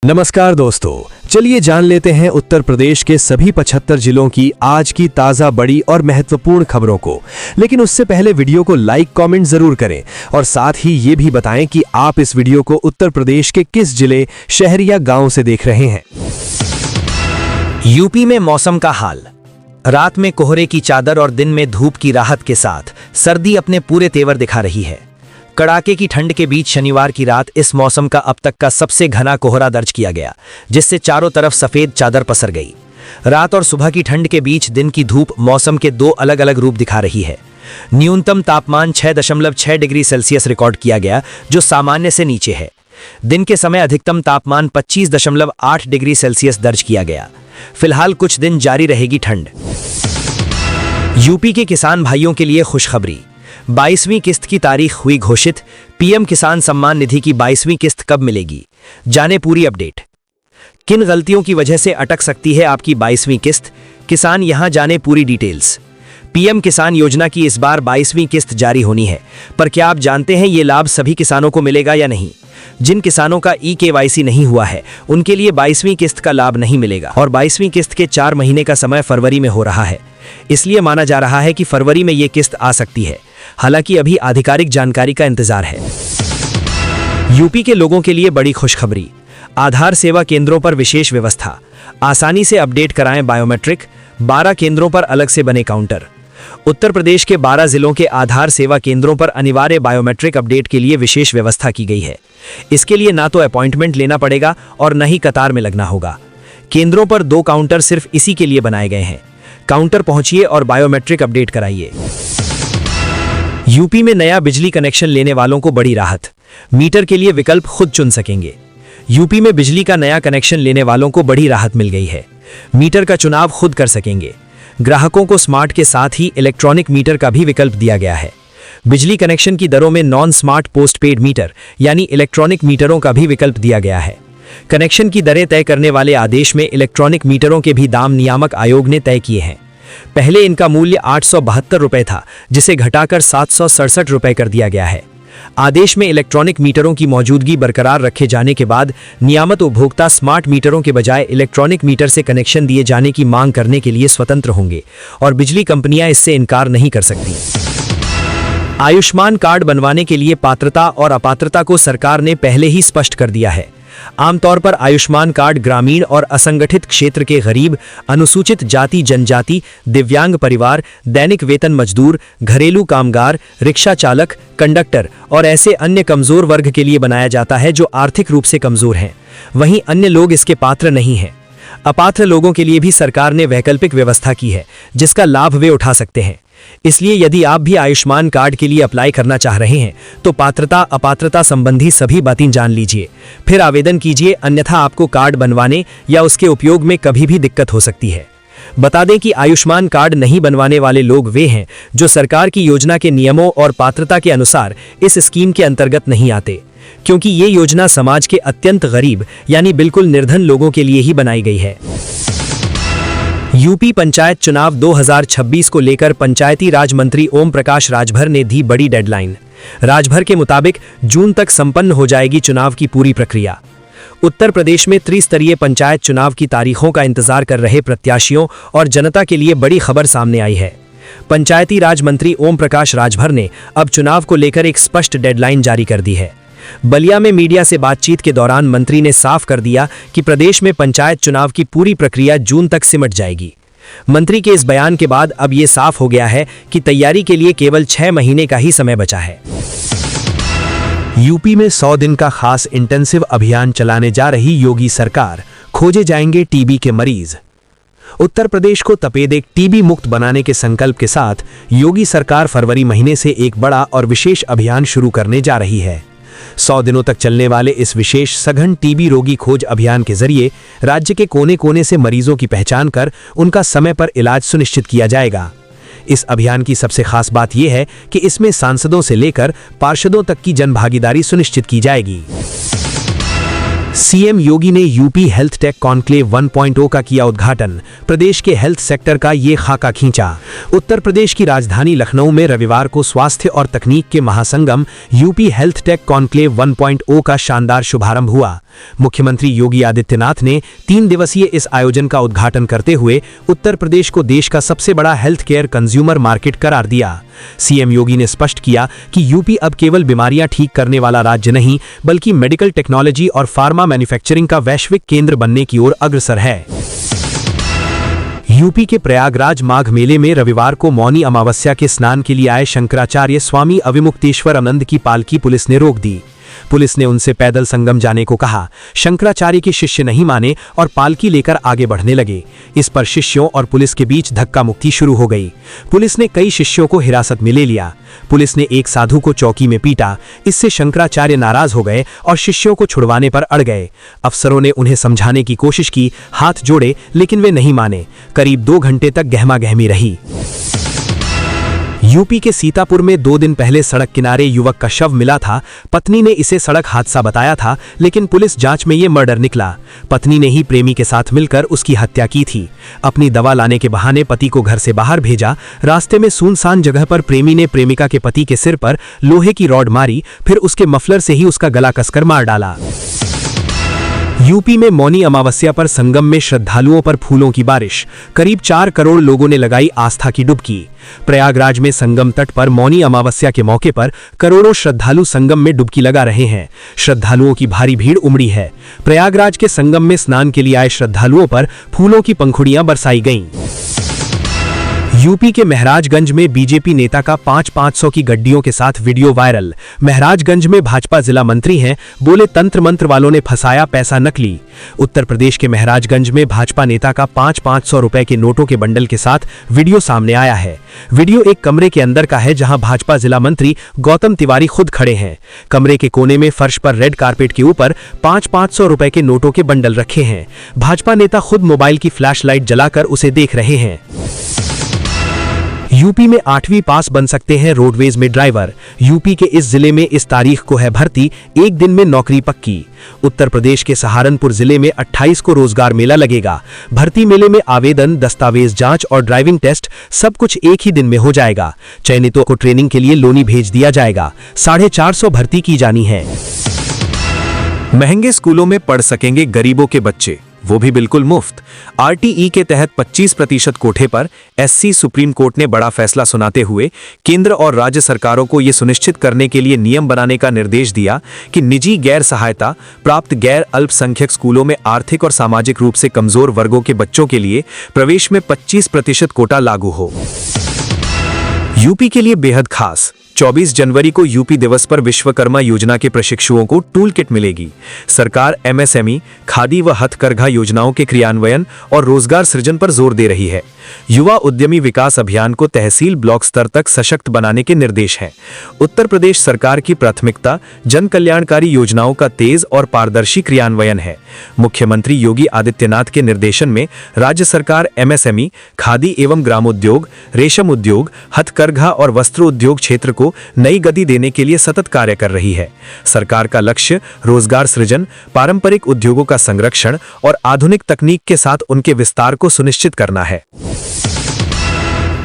नमस्कार दोस्तों, चलिए जान लेते हैं उत्तर प्रदेश के सभी 75 जिलों की आज की ताज़ा बड़ी और महत्वपूर्ण खबरों को। लेकिन उससे पहले वीडियो को लाइक कमेंट जरूर करें और साथ ही ये भी बताएं कि आप इस वीडियो को उत्तर प्रदेश के किस जिले, शहर या गांव से देख रहे हैं। यूपी में मौसम का हाल। रात में कोहरे की चादर और दिन में धूप की राहत के साथ सर्दी अपने पूरे तेवर दिखा रही है। कड़ाके की ठंड के बीच शनिवार की रात इस मौसम का अब तक का सबसे घना कोहरा दर्ज किया गया, जिससे चारों तरफ सफेद चादर पसर गई। रात और सुबह की ठंड के बीच दिन की धूप मौसम के दो अलग अलग रूप दिखा रही है। न्यूनतम तापमान 6.6 डिग्री सेल्सियस रिकॉर्ड किया गया, जो सामान्य से नीचे है। दिन के समय अधिकतम तापमान 25.8 डिग्री सेल्सियस दर्ज किया गया। फिलहाल कुछ दिन जारी रहेगी ठंड। यूपी के किसान भाइयों के लिए खुशखबरी। 22वीं किस्त की तारीख हुई घोषित। पीएम किसान सम्मान निधि की 22वीं किस्त कब मिलेगी, जाने पूरी अपडेट। किन गलतियों की वजह से अटक सकती है आपकी 22वीं किस्त, किसान यहां जाने पूरी डिटेल्स। पीएम किसान योजना की इस बार 22वीं किस्त जारी होनी है, पर क्या आप जानते हैं ये लाभ सभी किसानों को मिलेगा या नहीं। जिन किसानों का ई-केवाईसी नहीं हुआ है उनके लिए 22वीं किस्त का लाभ नहीं मिलेगा और 22वीं किस्त के 4 महीने का समय फरवरी में हो रहा है। इसलिए माना जा रहा है कि फरवरी में ये किस्त आ सकती है। हालांकि अभी आधिकारिक जानकारी का इंतजार है। यूपी के लोगों के लिए बड़ी खुशखबरी। आधार सेवा केंद्रों पर विशेष व्यवस्था। आसानी से अपडेट कराएं बायोमेट्रिक। 12 केंद्रों पर अलग से बने काउंटर। उत्तर प्रदेश के 12 जिलों के आधार सेवा केंद्रों पर अनिवार्य बायोमेट्रिक अपडेट के लिए विशेष व्यवस्था की गई है। इसके लिए ना तो अपॉइंटमेंट लेना पड़ेगा और न ही कतार में लगना होगा। केंद्रों पर 2 काउंटर सिर्फ इसी के लिए बनाए गए हैं। काउंटर पहुंचिए और बायोमेट्रिक अपडेट कराइए। यूपी में नया बिजली कनेक्शन लेने वालों को बड़ी राहत। मीटर के लिए विकल्प खुद चुन सकेंगे। यूपी में बिजली का नया कनेक्शन लेने वालों को बड़ी राहत मिल गई है। मीटर का चुनाव खुद कर सकेंगे। ग्राहकों को स्मार्ट के साथ ही इलेक्ट्रॉनिक मीटर का भी विकल्प दिया गया है। बिजली कनेक्शन की दरों में नॉन स्मार्ट पोस्टपेड मीटर यानी इलेक्ट्रॉनिक मीटरों का भी विकल्प दिया गया है। कनेक्शन की दरें तय करने वाले आदेश में इलेक्ट्रॉनिक मीटरों के भी दाम नियामक आयोग ने तय किए हैं। पहले इनका मूल्य 872 रुपए था, जिसे घटाकर 767 रुपए कर दिया गया है। आदेश में इलेक्ट्रॉनिक मीटरों की मौजूदगी बरकरार रखे जाने के बाद नियामक उपभोक्ता स्मार्ट मीटरों के बजाय इलेक्ट्रॉनिक मीटर से कनेक्शन दिए जाने की मांग करने के लिए स्वतंत्र होंगे और बिजली कंपनियां इससे इनकार नहीं कर सकती। आयुष्मान कार्ड बनवाने के लिए पात्रता और अपात्रता को सरकार ने पहले ही स्पष्ट कर दिया है। आमतौर पर आयुष्मान कार्ड ग्रामीण और असंगठित क्षेत्र के गरीब, अनुसूचित जाति जनजाति, दिव्यांग परिवार, दैनिक वेतन मजदूर, घरेलू कामगार, रिक्शा चालक, कंडक्टर और ऐसे अन्य कमजोर वर्ग के लिए बनाया जाता है जो आर्थिक रूप से कमजोर हैं। वहीं अन्य लोग इसके पात्र नहीं हैं। अपात्र लोगों के लिए भी सरकार ने वैकल्पिक व्यवस्था की है, जिसका लाभ वे उठा सकते हैं। इसलिए यदि आप भी आयुष्मान कार्ड के लिए अप्लाई करना चाह रहे हैं तो पात्रता अपात्रता संबंधी सभी बातें जान लीजिए, फिर आवेदन कीजिए, अन्यथा आपको कार्ड बनवाने या उसके उपयोग में कभी भी दिक्कत हो सकती है। बता दें कि आयुष्मान कार्ड नहीं बनवाने वाले लोग वे हैं जो सरकार की योजना के नियमों और पात्रता के अनुसार इस स्कीम के अंतर्गत नहीं आते, क्योंकि ये योजना समाज के अत्यंत गरीब यानी बिल्कुल निर्धन लोगों के लिए ही बनाई गई है। यूपी पंचायत चुनाव 2026 को लेकर पंचायती राज मंत्री ओम प्रकाश राजभर ने दी बड़ी डेडलाइन। राजभर के मुताबिक जून तक संपन्न हो जाएगी चुनाव की पूरी प्रक्रिया। उत्तर प्रदेश में त्रिस्तरीय पंचायत चुनाव की तारीखों का इंतजार कर रहे प्रत्याशियों और जनता के लिए बड़ी खबर सामने आई है। पंचायती राज मंत्री ओम प्रकाश राजभर ने अब चुनाव को लेकर एक स्पष्ट डेडलाइन जारी कर दी है। बलिया में मीडिया से बातचीत के दौरान मंत्री ने साफ कर दिया कि प्रदेश में पंचायत चुनाव की पूरी प्रक्रिया जून तक सिमट जाएगी। मंत्री के इस बयान के बाद अब ये साफ हो गया है कि तैयारी के लिए केवल 6 महीने का ही समय बचा है। यूपी में 100 दिन का खास इंटेंसिव अभियान चलाने जा रही योगी सरकार, खोजे जाएंगे टीबी के मरीज। उत्तर प्रदेश को तपेदिक टीबी मुक्त बनाने के संकल्प के साथ योगी सरकार फरवरी महीने से एक बड़ा और विशेष अभियान शुरू करने जा रही है। 100 दिनों तक चलने वाले इस विशेष सघन टीबी रोगी खोज अभियान के जरिए राज्य के कोने कोने से मरीजों की पहचान कर उनका समय पर इलाज सुनिश्चित किया जाएगा। इस अभियान की सबसे खास बात यह है कि इसमें सांसदों से लेकर पार्षदों तक की जनभागीदारी सुनिश्चित की जाएगी। सीएम योगी ने यूपी हेल्थ टेक कॉन्क्लेव 1.0 का किया उद्घाटन। प्रदेश के हेल्थ सेक्टर का ये खाका खींचा। उत्तर प्रदेश की राजधानी लखनऊ में रविवार को स्वास्थ्य और तकनीक के महासंगम यूपी हेल्थ टेक कॉन्क्लेव 1.0 का शानदार शुभारंभ हुआ। मुख्यमंत्री योगी आदित्यनाथ ने 3 दिवसीय इस आयोजन का उद्घाटन करते हुए उत्तर प्रदेश को देश का सबसे बड़ा हेल्थ केयर कंज्यूमर मार्केट करार दिया। सीएम योगी ने स्पष्ट किया कि यूपी अब केवल बीमारियां ठीक करने वाला राज्य नहीं, बल्कि मेडिकल टेक्नोलॉजी और फार्मा मैन्युफैक्चरिंग का वैश्विक केंद्र बनने की ओर अग्रसर है। यूपी के प्रयागराज माघ मेले में रविवार को मौनी अमावस्या के स्नान के लिए आए शंकराचार्य स्वामी अविमुक्तेश्वर आनंद की पालकी पुलिस ने रोक दी। पुलिस ने उनसे पैदल संगम जाने को कहा। शंकराचार्य के शिष्य नहीं माने और पालकी लेकर आगे बढ़ने लगे। इस पर शिष्यों और पुलिस के बीच धक्का मुक्की शुरू हो गई। पुलिस ने कई शिष्यों को हिरासत में ले लिया। पुलिस ने एक साधु को चौकी में पीटा। इससे शंकराचार्य नाराज हो गए और शिष्यों को छुड़वाने पर अड़ गए। अफसरों ने उन्हें समझाने की कोशिश की, हाथ जोड़े, लेकिन वे नहीं माने। करीब 2 घंटे तक गहमागहमी रही। यूपी के सीतापुर में 2 दिन पहले सड़क किनारे युवक का शव मिला था। पत्नी ने इसे सड़क हादसा बताया था, लेकिन पुलिस जांच में ये मर्डर निकला। पत्नी ने ही प्रेमी के साथ मिलकर उसकी हत्या की थी। अपनी दवा लाने के बहाने पति को घर से बाहर भेजा। रास्ते में सुनसान जगह पर प्रेमी ने प्रेमिका के पति के सिर पर लोहे की रॉड मारी, फिर उसके मफलर से ही उसका गला कसकर मार डाला। यूपी में मौनी अमावस्या पर संगम में श्रद्धालुओं पर फूलों की बारिश। करीब 4 करोड़ लोगों ने लगाई आस्था की डुबकी। प्रयागराज में संगम तट पर मौनी अमावस्या के मौके पर करोड़ों श्रद्धालु संगम में डुबकी लगा रहे हैं। श्रद्धालुओं की भारी भीड़ उमड़ी है। प्रयागराज के संगम में स्नान के लिए आए श्रद्धालुओं पर फूलों की पंखुड़ियां बरसाई गईं। यूपी के महराजगंज में बीजेपी नेता का 500 की गड्डियों के साथ वीडियो वायरल। महराजगंज में भाजपा जिला मंत्री हैं, बोले तंत्र मंत्र वालों ने फंसाया पैसा नकली। उत्तर प्रदेश के महराजगंज में भाजपा नेता का 500 रुपए के नोटों के बंडल के साथ वीडियो सामने आया है। वीडियो एक कमरे के अंदर का है, जहां भाजपा जिला मंत्री गौतम तिवारी खुद खड़े हैं। कमरे के कोने में फर्श पर रेड कारपेट के ऊपर 500 रुपए के नोटों के बंडल रखे हैं। भाजपा नेता खुद मोबाइल की फ्लैश लाइट जलाकर उसे देख रहे हैं। यूपी में 8वीं पास बन सकते हैं रोडवेज में ड्राइवर। यूपी के इस जिले में इस तारीख को है भर्ती, एक दिन में नौकरी पक्की। उत्तर प्रदेश के सहारनपुर जिले में 28 को रोजगार मेला लगेगा। भर्ती मेले में आवेदन, दस्तावेज जांच और ड्राइविंग टेस्ट सब कुछ एक ही दिन में हो जाएगा। चयनितों को ट्रेनिंग के लिए लोनी भेज दिया जाएगा। 450 भर्ती की जानी है। महंगे स्कूलों में पढ़ सकेंगे गरीबों के बच्चे, वो भी बिल्कुल मुफ्त। आरटीई के तहत 25% कोटे पर एससी सुप्रीम कोर्ट ने बड़ा फैसला सुनाते हुए केंद्र और राज्य सरकारों को यह सुनिश्चित करने के लिए नियम बनाने का निर्देश दिया कि निजी गैर सहायता प्राप्त गैर अल्पसंख्यक स्कूलों में आर्थिक और सामाजिक रूप से कमजोर वर्गों के बच्चों के लिए प्रवेश में 25% कोटा लागू हो। यूपी के लिए बेहद खास 24 जनवरी को यूपी दिवस पर विश्वकर्मा योजना के प्रशिक्षुओं को टूल किट मिलेगी। सरकार एमएसएमई, खादी व हथकरघा योजनाओं के क्रियान्वयन और रोजगार सृजन पर जोर दे रही है। युवा उद्यमी विकास अभियान को तहसील ब्लॉक स्तर तक सशक्त बनाने के निर्देश हैं। उत्तर प्रदेश सरकार की प्राथमिकता जन कल्याणकारी योजनाओं का तेज और पारदर्शी क्रियान्वयन है। मुख्यमंत्री योगी आदित्यनाथ के निर्देशन में राज्य सरकार एमएसएमई, खादी एवं ग्रामोद्योग, रेशम उद्योग, हथकरघा और वस्त्र उद्योग क्षेत्र को नई गति देने के लिए सतत कार्य कर रही है। सरकार का लक्ष्य रोजगार सृजन, पारंपरिक उद्योगों का संरक्षण और आधुनिक तकनीक के साथ उनके विस्तार को सुनिश्चित करना है।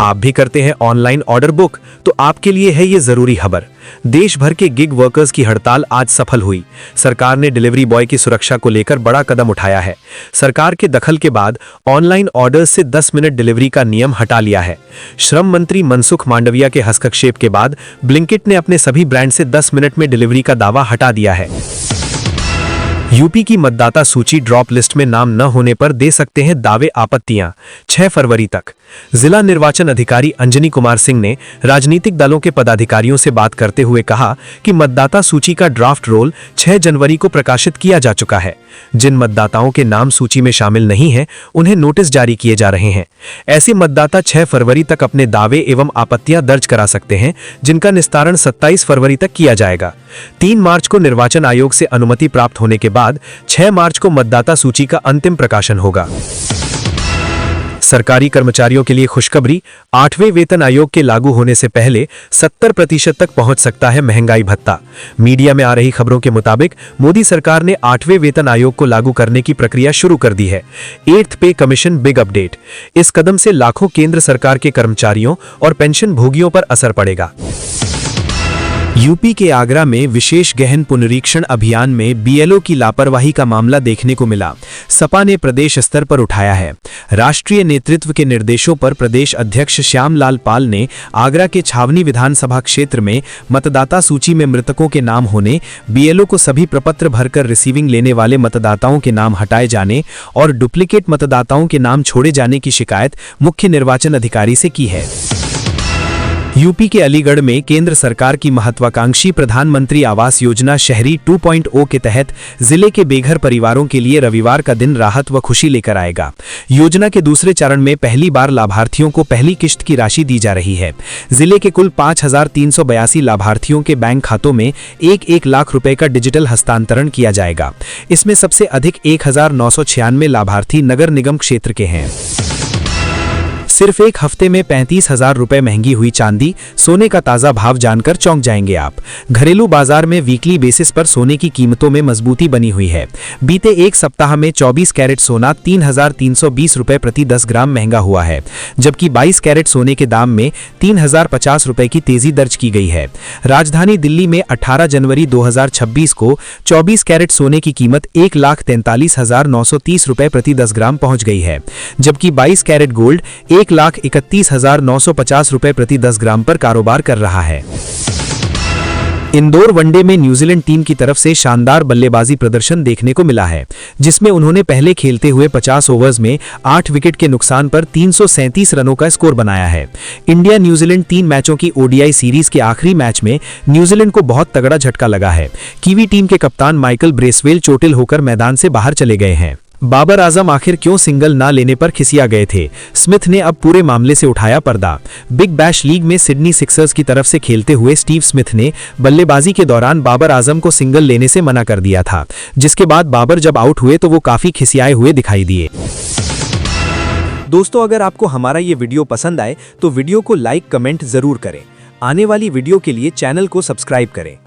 आप भी करते हैं ऑनलाइन ऑर्डर बुक, तो आपके लिए है ये जरूरी खबर। देश भर के गिग वर्कर्स की हड़ताल आज सफल हुई। सरकार ने डिलीवरी बॉय की सुरक्षा को लेकर बड़ा कदम उठाया है। सरकार के दखल के बाद ऑनलाइन ऑर्डर्स से 10 मिनट डिलीवरी का नियम हटा लिया है। श्रम मंत्री मनसुख मांडविया के हस्तक्षेप के बाद ब्लिंकिट ने अपने सभी ब्रांड से 10 मिनट में डिलीवरी का दावा हटा दिया है। यूपी की मतदाता सूची ड्रॉप लिस्ट में नाम न होने पर दे सकते हैं दावे आपत्तियां 6 फरवरी तक। जिला निर्वाचन अधिकारी अंजनी कुमार सिंह ने राजनीतिक दलों के पदाधिकारियों से बात करते हुए कहा कि मतदाता सूची का ड्राफ्ट रोल 6 जनवरी को प्रकाशित किया जा चुका है। जिन मतदाताओं के नाम सूची में शामिल नहीं हैं, उन्हें नोटिस जारी किए जा रहे हैं। ऐसे मतदाता 6 फरवरी तक अपने दावे एवं आपत्तियां दर्ज करा सकते हैं, जिनका निस्तारण 27 फरवरी तक किया जाएगा। 3 मार्च को निर्वाचन आयोग से अनुमति प्राप्त होने के बाद 6 मार्च को मतदाता सूची का अंतिम प्रकाशन होगा। सरकारी कर्मचारियों के लिए खुशखबरी, 8वें वेतन आयोग के लागू होने से पहले 70% तक पहुंच सकता है महंगाई भत्ता। मीडिया में आ रही खबरों के मुताबिक मोदी सरकार ने 8वें वेतन आयोग को लागू करने की प्रक्रिया शुरू कर दी है। 8th पे कमीशन बिग अपडेट। इस कदम से लाखों केंद्र सरकार के कर्मचारियों और पेंशन भोगियों पर असर पड़ेगा। यूपी के आगरा में विशेष गहन पुनरीक्षण अभियान में बीएलओ की लापरवाही का मामला देखने को मिला। सपा ने प्रदेश स्तर पर उठाया है। राष्ट्रीय नेतृत्व के निर्देशों पर प्रदेश अध्यक्ष श्यामलाल पाल ने आगरा के छावनी विधानसभा क्षेत्र में मतदाता सूची में मृतकों के नाम होने, बीएलओ को सभी प्रपत्र भरकर रिसीविंग लेने वाले मतदाताओं के नाम हटाए जाने और डुप्लीकेट मतदाताओं के नाम छोड़े जाने की शिकायत मुख्य निर्वाचन अधिकारी से की है। यूपी के अलीगढ़ में केंद्र सरकार की महत्वाकांक्षी प्रधानमंत्री आवास योजना शहरी 2.0 के तहत जिले के बेघर परिवारों के लिए रविवार का दिन राहत व खुशी लेकर आएगा। योजना के दूसरे चरण में पहली बार लाभार्थियों को पहली किश्त की राशि दी जा रही है। जिले के कुल 5,382 लाभार्थियों के बैंक खातों में 1-1 लाख रुपए का डिजिटल हस्तांतरण किया जाएगा। इसमें सबसे अधिक 1,996 लाभार्थी नगर निगम क्षेत्र के हैं। सिर्फ एक हफ्ते में 35,000 रुपए महंगी हुई चांदी, सोने का ताजा भाव जानकर चौंक जाएंगे आप। घरेलू बाजार में वीकली बेसिस पर सोने की कीमतों में मजबूती बनी हुई है। बीते एक सप्ताह में 24 कैरेट सोना 3,320 रुपए प्रति 10 ग्राम महंगा हुआ है, जबकि 22 कैरेट सोने के दाम में 3,050 रुपए की तेजी दर्ज की गई है। राजधानी दिल्ली में 18 जनवरी 2026 को 24 कैरेट सोने की कीमत 1,43,930 रुपए प्रति 10 ग्राम पहुंच गई है, जबकि 22 कैरेट गोल्ड 1,31,950 रुपए प्रति 10 ग्राम पर कारोबार कर रहा है। इंदौर वनडे में न्यूजीलैंड टीम की तरफ से शानदार बल्लेबाजी प्रदर्शन देखने को मिला है, जिसमें उन्होंने पहले खेलते हुए 50 ओवर्स में 8 विकेट के नुकसान पर 337 रनों का स्कोर बनाया है। इंडिया न्यूजीलैंड 3 मैचों की ओडीआई सीरीज के आखिरी मैच में न्यूजीलैंड को बहुत तगड़ा झटका लगा है। कीवी टीम के कप्तान माइकल ब्रेसवेल चोटिल होकर मैदान से बाहर चले गए हैं। बाबर आजम आखिर क्यों सिंगल ना लेने पर खिसिया गए थे? स्मिथ ने अब पूरे मामले से उठाया पर्दा। बिग बैश लीग में सिडनी सिक्सर्स की तरफ से खेलते हुए स्टीव स्मिथ ने बल्लेबाजी के दौरान बाबर आजम को सिंगल लेने से मना कर दिया था, जिसके बाद बाबर जब आउट हुए तो वो काफी खिसियाए हुए दिखाई दिए। दोस्तों, अगर आपको हमारा ये वीडियो पसंद आए तो वीडियो को लाइक कमेंट जरूर करें। आने वाली वीडियो के लिए चैनल को सब्सक्राइब करें।